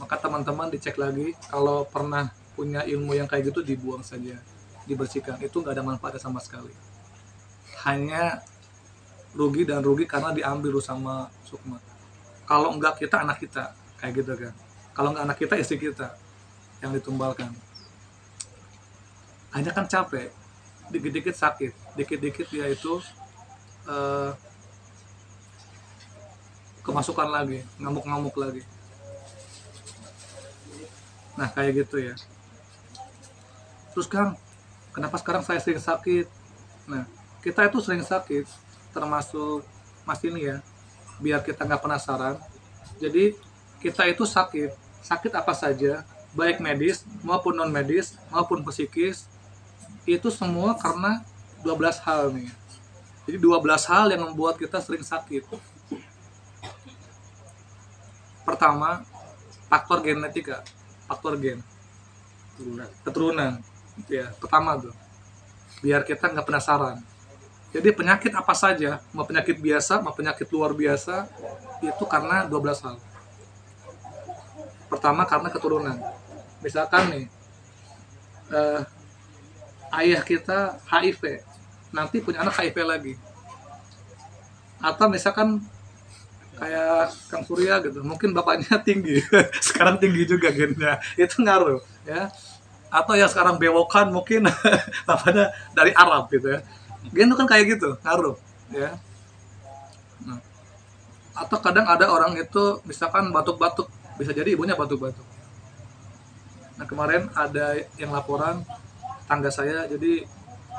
maka teman-teman dicek lagi. Kalau pernah punya ilmu yang kayak gitu, dibuang saja, dibersihkan. Itu nggak ada manfaatnya sama sekali, hanya rugi dan rugi karena diambil sama sukma. Kalau enggak kita, anak kita, kayak gitu kan. Kalau enggak anak kita, istri kita yang ditumbalkan. Hanya kan capek, dikit-dikit sakit, dikit-dikit dia itu kemasukan lagi, ngamuk-ngamuk lagi. Nah kayak gitu ya. Terus Kang, kenapa sekarang saya sering sakit? Nah, kita itu sering sakit, termasuk Mas ini ya, biar kita nggak penasaran. Jadi kita itu sakit apa saja, baik medis maupun non medis maupun psikis, itu semua karena 12 hal nih. Jadi 12 hal yang membuat kita sering sakit. Pertama, faktor genetika, faktor gen, keturunan, ya pertama tuh, biar kita nggak penasaran. Jadi penyakit apa saja, mau penyakit biasa, mau penyakit luar biasa, itu karena 12 hal. Pertama karena keturunan. Misalkan nih, ayah kita HIV, nanti punya anak HIV lagi. Atau misalkan kayak Kang Surya gitu, mungkin bapaknya tinggi, sekarang tinggi juga gennya, itu ngaruh ya. Atau yang sekarang bewokan mungkin bapaknya dari Arab gitu ya. Gen itu kan kayak gitu, ngaruh ya. Nah, atau kadang ada orang itu misalkan batuk-batuk, bisa jadi ibunya batuk-batuk. Nah kemarin ada yang laporan tangga saya, jadi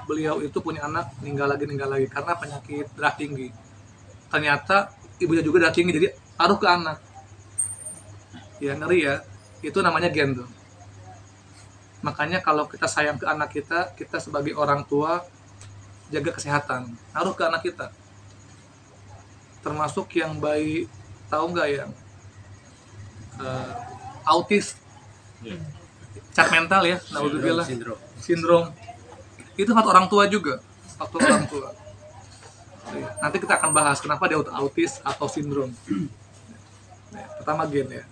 beliau itu punya anak meninggal lagi karena penyakit darah tinggi. Ternyata ibunya juga darah tinggi, jadi taruh ke anak. Ya ngeri ya, itu namanya gen tuh. Makanya kalau kita sayang ke anak kita, kita sebagai orang tua jaga kesehatan, taruh ke anak kita. Termasuk yang bayi, tahu nggak yang autis, cacat mental ya, naudzubillah, sindrom. Itu faktor orang tua juga, faktor orang tua. Nanti kita akan bahas kenapa dia autis atau sindrom. Nah, pertama gen ya.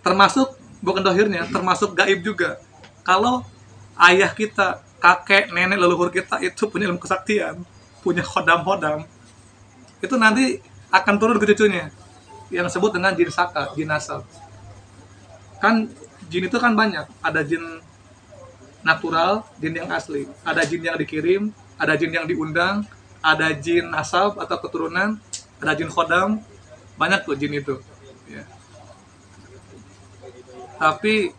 Termasuk bukan dohirnya, termasuk gaib juga. Kalau ayah kita, kakek, nenek, leluhur kita itu punya ilmu kesaktian, punya hodam-hodam, itu nanti akan turun ke cucunya, yang disebut dengan jin saka, jin nasab. Kan jin itu kan banyak, ada jin natural, jin yang asli, ada jin yang dikirim, ada jin yang diundang, ada jin nasab atau keturunan, ada jin khodam, banyak tuh jin itu ya. Tapi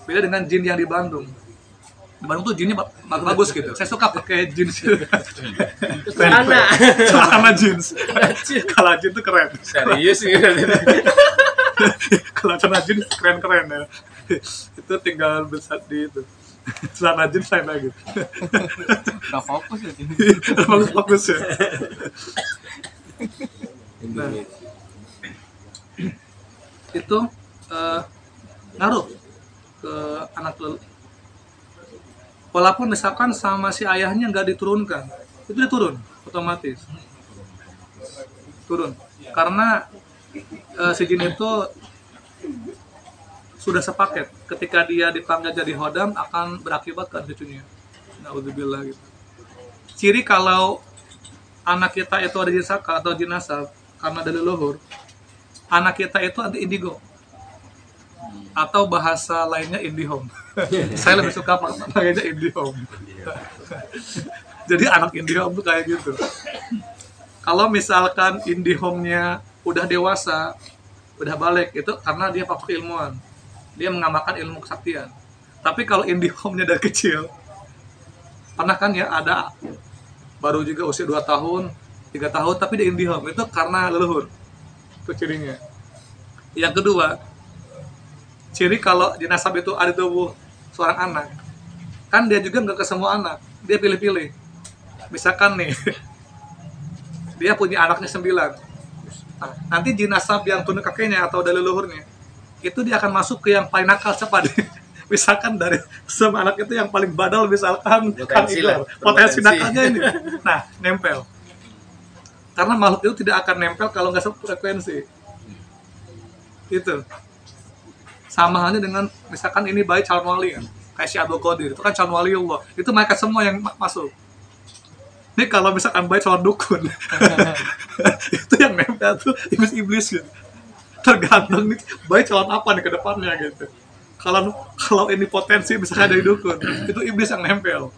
beda dengan jin yang di Bandung. Di Bandung tuh jinnya bagus gitu. Saya suka pakai jeans. Celana jeans. Kalau jeans tuh keren. Serius gitu. Kalau celana jeans keren-keren ya. Itu tinggal besar di itu. Celana jeans lain lagi. Gak fokus ya. Fokus ya. Nah, itu ngaruh ke anak walaupun misalkan sama si ayahnya nggak diturunkan, itu dia turun otomatis turun karena si jin itu sudah sepaket, ketika dia dipanggil jadi hodam akan berakibat ke cucunya. Naudzubillah gitu. Ciri kalau anak kita itu ada jin saka atau jin nasab karena dari leluhur, anak kita itu anti indigo atau bahasa lainnya IndiHome. Saya lebih suka pakainya IndiHome. Jadi anak IndiHome tuh kayak gitu. Kalau misalkan IndiHome-nya udah dewasa, udah balik, itu karena dia faktor ilmuwan, dia mengamalkan ilmu kesaktian. Tapi kalau IndiHome-nya dari kecil, pernah kan ya ada baru juga usia 2 tahun, 3 tahun, tapi dia IndiHome, itu karena leluhur. Itu cirinya. Yang kedua, ciri kalau jenazah itu ada tubuh seorang anak, kan dia juga nggak ke semua anak, dia pilih-pilih. Misalkan nih, dia punya anaknya 9, nah, nanti jenazah yang tunduk kakeknya atau dari leluhurnya, itu dia akan masuk ke yang paling nakal cepat. Misalkan dari semua anak itu yang paling badal, misalkan potensi nakalnya ini, nah nempel. Karena makhluk itu tidak akan nempel kalau nggak sefrekuensi. Itu. Sama halnya dengan misalkan ini baik calon wali kan, kayak si Abdul Qadir itu kan calon wali Allah, itu mereka semua yang masuk. Ini kalau misalkan baik calon dukun itu yang nempel tuh iblis-iblis gitu. Tergantung nih baik calon apa nih ke depannya gitu. Kalau kalau ini potensi misalnya dari dukun, itu iblis yang nempel.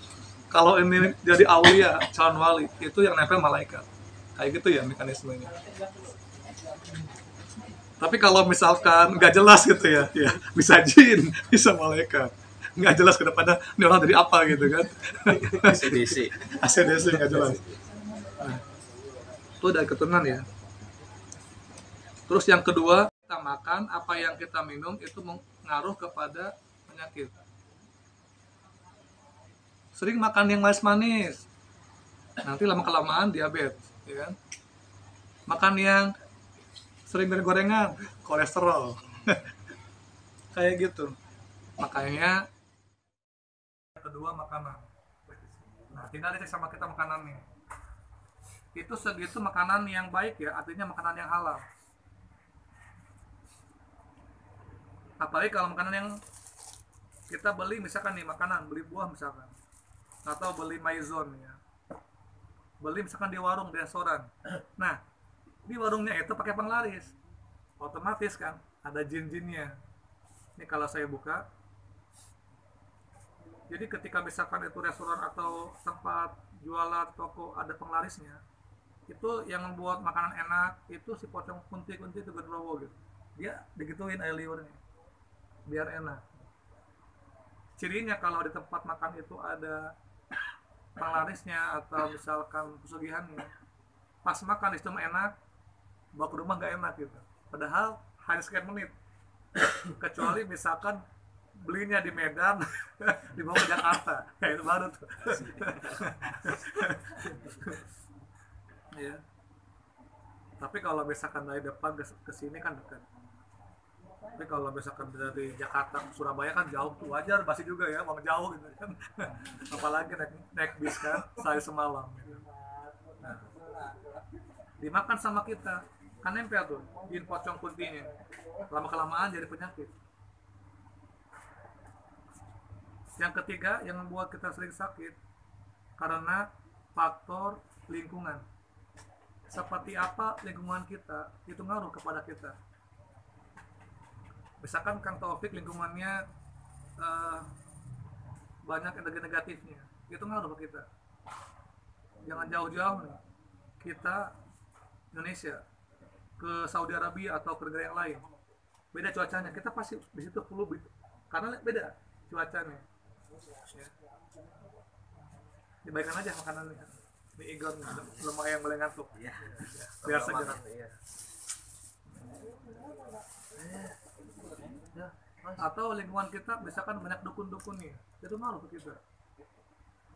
Kalau ini jadi aulia, calon wali, itu yang nempel malaikat. Kayak gitu ya mekanismenya. Tapi kalau misalkan nggak jelas gitu ya, ya bisa jin, bisa malaikat. Nggak jelas ke depannya ini orang dari apa gitu kan. ACDC. ACDC nggak jelas. Nah, itu dari keturunan ya. Terus yang kedua, kita makan, apa yang kita minum itu mengaruh kepada penyakit. Sering makan yang manis-manis, nanti lama-kelamaan diabetes, ya kan? Makan yang sering goreng-gorengan, kolesterol. Kayak gitu. Makanya kedua makanan. Nah, tinggal dicek sama kita makanannya. Itu segitu makanan yang baik ya, artinya makanan yang halal. Apalagi kalau makanan yang kita beli misalkan nih makanan, beli buah misalkan, atau beli maizon ya, beli misalkan di warung, di restoran. Nah, di warungnya itu pakai penglaris, otomatis kan ada jin-jinnya. Ini kalau saya buka, jadi ketika misalkan itu restoran atau tempat jualan toko ada penglarisnya, itu yang membuat makanan enak itu si pocong kunti-kunti itu genderuwo gitu. Dia digituin air liurnya biar enak. Cirinya kalau di tempat makan itu ada penglarisnya atau misalkan pesugihannya, pas makan itu enak, bawa ke rumah nggak enak gitu. Padahal hanya sekian menit. Kecuali misalkan belinya di Medan, dibawa ke Jakarta, kayak itu baru tuh. Ya. Tapi kalau misalkan dari depan ke sini kan dekat. Tapi kalau misalkan dari Jakarta ke Surabaya kan jauh tuh, wajar pasti juga ya, mau jauh gitu kan. Apalagi naik bis kan, saya semalam gitu. Nah, dimakan sama kita kan nempel tuh jin pocong kuntinya, lama kelamaan jadi penyakit. Yang ketiga yang membuat kita sering sakit karena faktor lingkungan. Seperti apa lingkungan kita itu ngaruh kepada kita. Misalkan Kang Taufik lingkungannya banyak energi negatifnya, itu ngaruh ke kita. Jangan jauh-jauh nih, kita Indonesia ke Saudi Arabia atau ke negara yang lain, beda cuacanya, kita pasti di situ flu karena beda cuacanya. Ya. Dibaikan aja makanannya di Egon, lumayan boleh ngantuk. Iya. Biar segera. Iya. Ya. Atau lingkungan kita misalkan banyak dukun-dukun nih, itu ngaruh ke kita.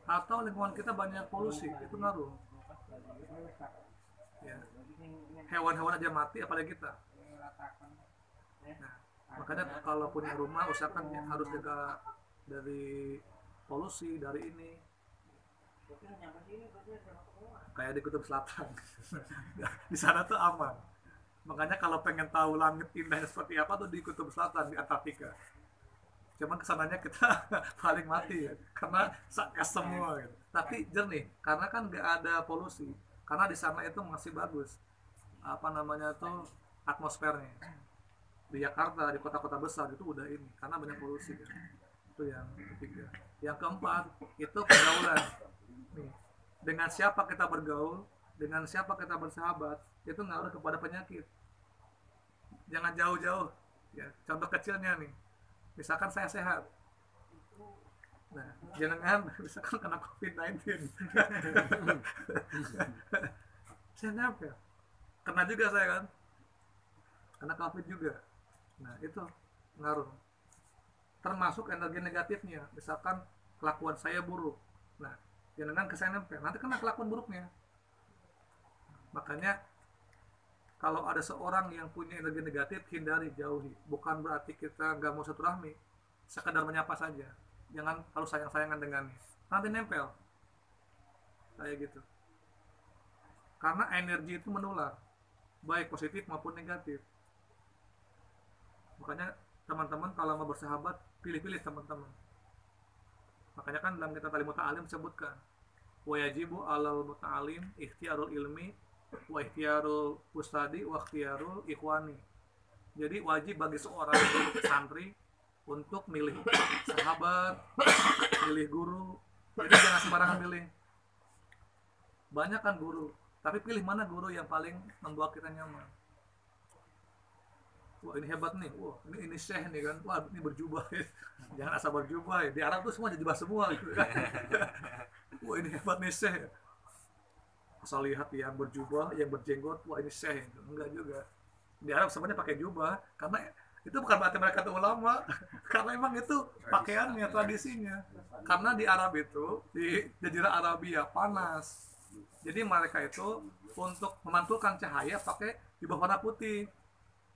Atau lingkungan kita banyak polusi, itu ngaruh. Ya. Hewan-hewan aja mati, apalagi kita. Nah, makanya kalau punya rumah usahakan harus jaga dari polusi, dari ini. Kayak di Kutub Selatan. Di sana tuh aman. Makanya kalau pengen tahu langit indahnya seperti apa tuh di Kutub Selatan, di Antartika. Cuman kesananya kita paling mati ya, karena es semua gitu. Tapi jernih, karena kan nggak ada polusi. Karena di sana itu masih bagus. Apa namanya tuh atmosfernya. Di Jakarta, di kota-kota besar itu udah ini, karena banyak polusi kan. Itu yang ketiga. Yang keempat itu pergaulan. Nih, dengan siapa kita bergaul, dengan siapa kita bersahabat, itu ngaruh kepada penyakit. Jangan jauh-jauh. Ya, contoh kecilnya nih, misalkan saya sehat, nah jangan misalkan kena COVID-19. Saya nyampe, kena juga saya kan, kena COVID juga. Nah itu ngaruh. Termasuk energi negatifnya, misalkan kelakuan saya buruk, nah jangan ke saya nempel, nanti kena kelakuan buruknya. Makanya kalau ada seorang yang punya energi negatif, hindari, jauhi. Bukan berarti kita nggak mau silaturahmi, sekedar menyapa saja. Jangan kalau sayang-sayangan dengannya, nanti nempel kayak gitu. Karena energi itu menular, baik positif maupun negatif. Makanya teman-teman kalau mau bersahabat pilih-pilih teman-teman. Makanya kan dalam kitab Ta'lim Muta'alim disebutkan wa yajibu 'alal muta'alim ikhtiyarul ilmi wa ikhtiyarul ustadi wa ikhtiyarul ikhwani. Jadi wajib bagi seorang santri untuk milih sahabat, milih guru. Jadi jangan sembarangan milih. Banyak kan guru, tapi pilih mana guru yang paling membuat kita nyaman. Wah ini hebat nih, wah ini syekh nih kan, wah ini berjubah ya. Jangan asal berjubah ya. Di Arab tuh semua jadi jubah semua gitu kan. Wah ini hebat nih syekh. Asal lihat yang berjubah, yang berjenggot, wah ini syekh. Enggak juga. Di Arab semuanya pakai jubah, karena itu bukan berarti mereka itu ulama, karena emang itu pakaiannya, tradisinya. Karena di Arab itu, di Jazirah Arabia panas. Jadi mereka itu untuk memantulkan cahaya pakai jubah warna putih.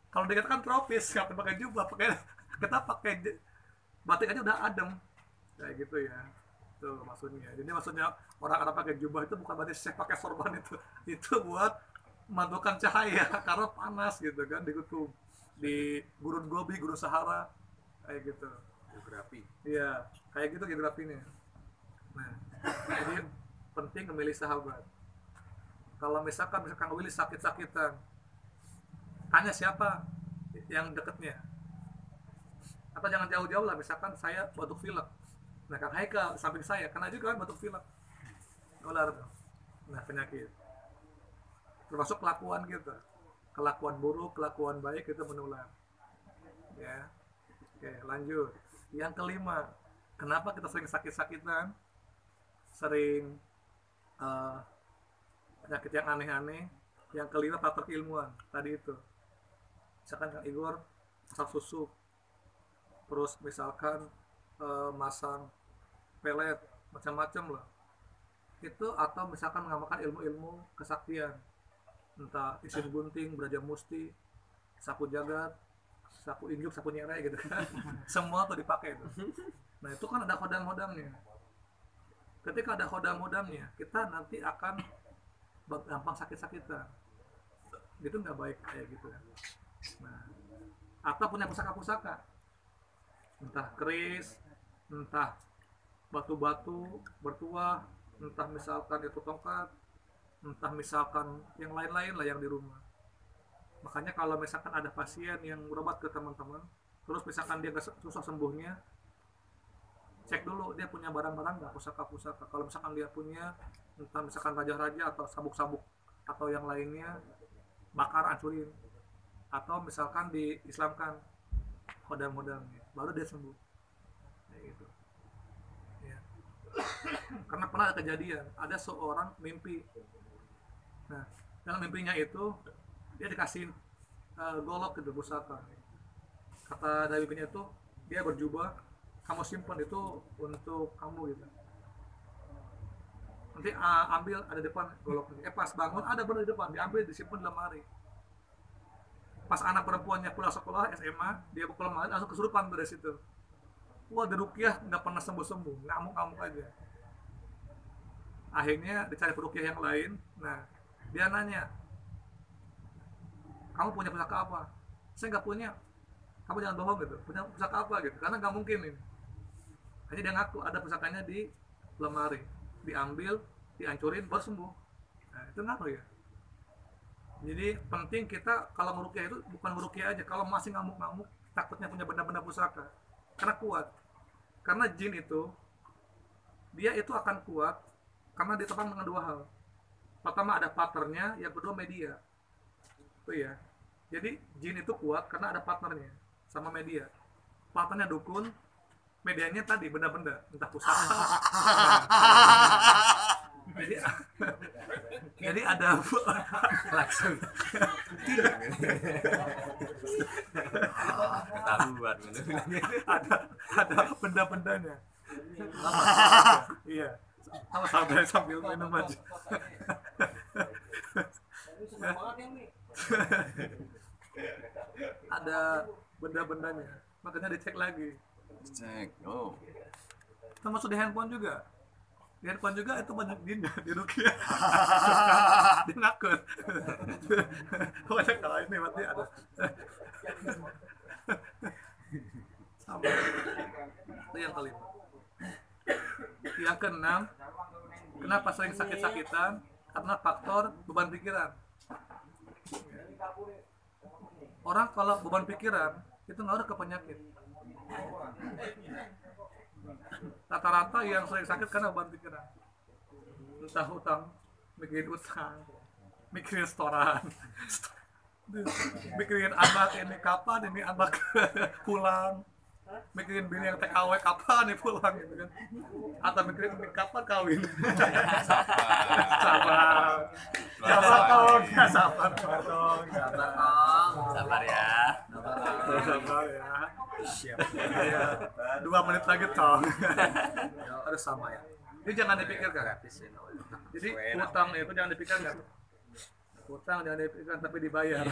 Kalau dikatakan tropis, nggak pakai jubah, kita pakai batik aja udah adem, kayak gitu ya. Itu maksudnya. Jadi maksudnya orang Arab pakai jubah itu bukan berarti saya pakai sorban itu buat memantulkan cahaya karena panas gitu kan di kutub, di gurun Gobi, gurun Sahara, kayak gitu. Geografi. Iya, kayak gitu geografinya. Nah, jadi penting memilih sahabat. Kalau misalkan Willy sakit-sakitan, tanya siapa yang deketnya, atau jangan jauh-jauh lah. Misalkan saya batuk pilek, nah Kang Haikal samping saya kena juga kan batuk pilek, nular tuh. Nah penyakit termasuk kelakuan kita, kelakuan buruk, kelakuan baik itu menular ya. Oke lanjut, yang kelima, kenapa kita sering sakit-sakitan, sering penyakit yang aneh-aneh. Yang kelima faktor keilmuan tadi itu, misalkan Kang Igor masak susu, terus misalkan masang pelet, macam-macam lah itu, atau misalkan mengamalkan ilmu-ilmu kesaktian, entah isin gunting, beraja musti, sapu jagat, sapu injuk, sapu nyereh gitu kan. Semua tuh dipakai tuh. Nah itu kan ada hodam-hodamnya. Ketika ada hodam-hodamnya, kita nanti akan gampang sakit-sakitan. Gitu nggak baik kayak gitu kan. Nah, atau punya pusaka-pusaka, entah keris, entah batu-batu bertuah, entah misalkan itu tongkat, entah misalkan yang lain-lain lah yang di rumah. Makanya kalau misalkan ada pasien yang berobat ke teman-teman, terus misalkan dia susah sembuhnya, cek dulu dia punya barang-barang nggak, pusaka-pusaka. Kalau misalkan dia punya, entah misalkan raja-raja atau sabuk-sabuk atau yang lainnya, bakar, hancurin. Atau misalkan diislamkan hodam-hodamnya, baru dia sembuh kayak gitu ya. Karena pernah ada kejadian, ada seorang mimpi. Nah dalam mimpinya itu dia dikasih golok gitu, pusaka. Kata dari mimpinya itu, dia berjubah, kamu simpan itu untuk kamu gitu, nanti ambil ada depan goloknya. Pas bangun ada benar di depan, diambil disimpan di lemari. Pas anak perempuannya pulang sekolah SMA, dia buka lemari langsung kesurupan dari situ. Wah diruqyah nggak pernah sembuh-sembuh, ngamuk-ngamuk aja. Akhirnya dicari peruqyah yang lain. Nah dia nanya, kamu punya pusaka apa? Saya nggak punya. Kamu jangan bohong gitu, punya pusaka apa gitu, karena nggak mungkin ini. Hanya dia ngaku ada pusakanya di lemari, diambil, dihancurin, baru sembuh. Nah itu ngaruh ya. Jadi penting kita kalau meruqyah itu bukan meruqyah aja, kalau masih ngamuk-ngamuk takutnya punya benda-benda pusaka, karena kuat. Karena jin itu dia itu akan kuat karena ditopang dengan dua hal. Pertama ada partnernya, yang kedua media. Itu ya. Jadi jin itu kuat karena ada partnernya sama media. Partnernya dukun, medianya tadi benda-benda, entah pusaka. Jadi ada Langsung. Ketahuan. ada benda-bendanya. Iya. Sama sambil minum aja. Ada benda-bendanya, makanya dicek lagi. Cek. Oh. Termasuk di handphone juga. Di handphone juga itu banyak jin di ruqyah. Dia ngakut. Pokoknya kalau ini berarti ada. Itu yang kelima. Yang keenam, kenapa sering sakit-sakitan? Karena faktor beban pikiran. Orang kalau beban pikiran itu ngaruh ke penyakit. Rata-rata yang sering sakit karena beban pikiran. Entah utang, mikirin utang, mikirin setoran, mikirin anak ini kapan ini anak pulang, mikirin bini yang TKW kapan nih pulang gitu kan, atau mikirin ini kapan kawin. Sabar, sabar Kong, sabar Kong, Sabar ya. sabar ya. Ya, 2 menit lagi Tong. Harus sama ya. Ini jangan dipikirkan. Jadi utang itu jangan dipikirkan. Utang jangan dipikirkan tapi dibayar.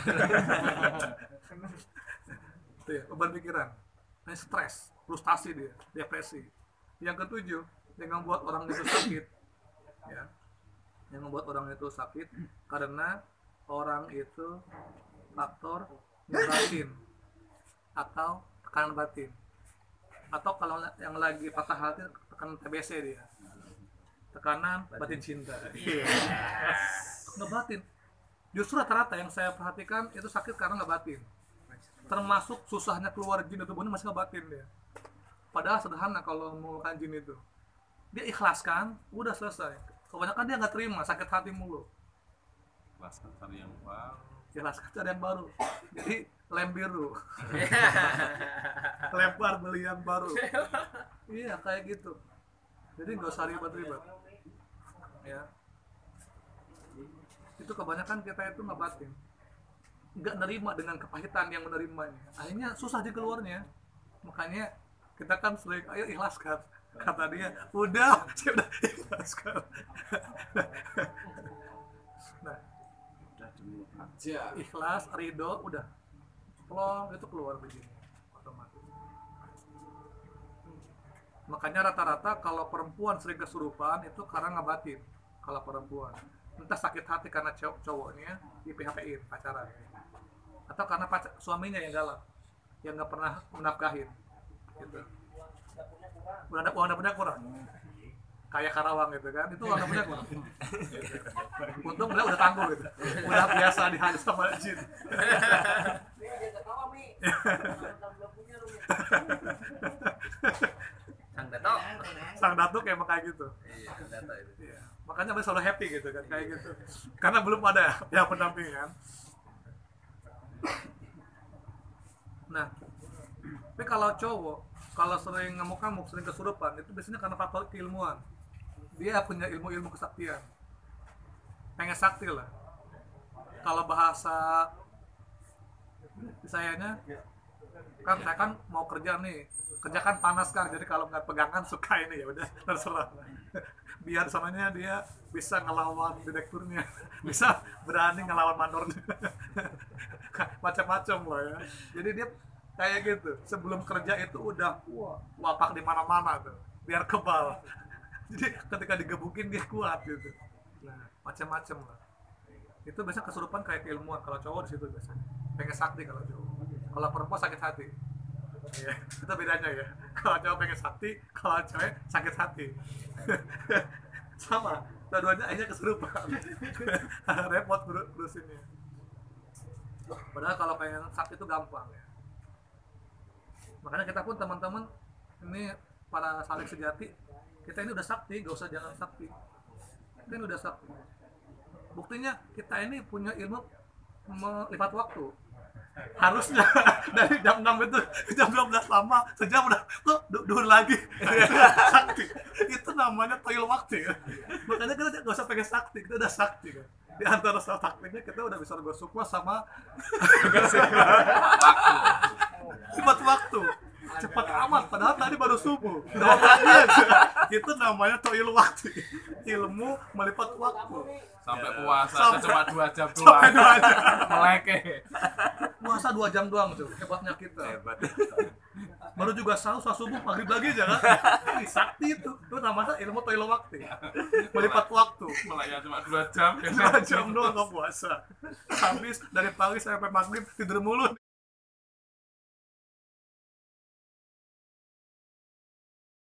Itu ya, beban pikiran. Nah, stres, frustasi dia, depresi. Yang ketujuh, yang membuat orang itu sakit. Ya. Yang membuat orang itu sakit karena orang itu faktor batin atau tekanan batin. Atau kalau yang lagi patah hati tekanan TBC dia. Tekanan batin cinta. Nggak batin. Justru rata-rata yang saya perhatikan itu sakit karena nggak batin. Termasuk susahnya keluar jin itu tubuhnya masih nggak batin dia. Padahal sederhana kalau mengeluarkan jin itu. Dia ikhlaskan, udah selesai. Kebanyakan dia nggak terima, sakit hati mulu. Ikhlaskan cari yang baru. Ikhlaskan cari yang baru. Jadi lem biru. Lempar beli yang baru. Iya kayak gitu. Jadi nggak usah ribet-ribet. Ya. Itu kebanyakan kita itu nggak batin, nggak nerima dengan kepahitan yang menerimanya, akhirnya susah di keluarnya. Makanya kita kan sering ayo ikhlaskan, kata dia udah saya udah ikhlaskan. Nah Udah dulu aja. ikhlas ridho udah plong itu keluar begini otomatis. Makanya rata-rata kalau perempuan sering kesurupan itu karena nggak batin. Kalau perempuan entah sakit hati karena cowoknya di PHP-in pacaran, atau karena suaminya yang galak, yang nggak pernah menafkahin gitu. Uang punya kurang kayak Karawang gitu kan, itu uang punya kurang. Untung udah tangguh gitu, udah biasa dihajar sama jin. Sang datuk kayak gitu. Iya, data itu. Iya. Makanya mereka selalu happy gitu kan kayak gitu. Karena belum ada yang pendampingan. Nah, tapi kalau cowok, kalau sering ngamuk-ngamuk, sering kesurupan, itu biasanya karena faktor keilmuan. Dia punya ilmu-ilmu kesaktian. Pengen sakti lah. Kalau bahasa sayanya, kan saya kan mau kerja nih, kerja kan panas kan, jadi kalau nggak pegangan suka ini ya udah terserah. Biar soalnya dia bisa ngelawan direkturnya, bisa berani ngelawan mandornya, macam-macam lah ya. Jadi dia kayak gitu, sebelum kerja itu udah wapak di mana-mana tuh, biar kebal. Jadi ketika digebukin dia kuat gitu. Nah, macam-macam lah. Itu biasanya kesurupan kayak keilmuan. Kalau cowok di situ biasanya pengen sakti kalau cowok. Kalau perempuan sakit hati. Ya, itu bedanya ya. Kalau cowok pengen sakti, kalau cewek sakit hati. Sama, dua-duanya akhirnya kesurupan. Repot berusinnya. Padahal kalau pengen sakti itu gampang ya. Makanya kita pun teman-teman ini para salik sejati, kita ini udah sakti, gak usah jangan sakti. Kita ini udah sakti. Buktinya kita ini punya ilmu melipat waktu. Harusnya dari jam 6 itu jam 12 lama, sejam udah duhur lagi. Sakti. Itu namanya toil waktu ya. Makanya kita gak usah pengen sakti, kita udah sakti kan. Di antara saktinya kita udah bisa bersyukur sama cepat waktu. Cepat amat, padahal tadi baru subuh. Itu namanya toil waktu. Ilmu melipat waktu. Sampai puasa cuma 2 jam doang. Sampai 2 jam. Meleke. Puasa 2 jam doang tuh, hebatnya kita. Hebat. Baru juga sahur subuh maghrib lagi aja kan. Sakti itu namanya ilmu toil waktu. Melipat waktu. Melaya cuma 2 jam. 2 jam doang kok puasa. Habis dari pagi sampai maghrib tidur mulu.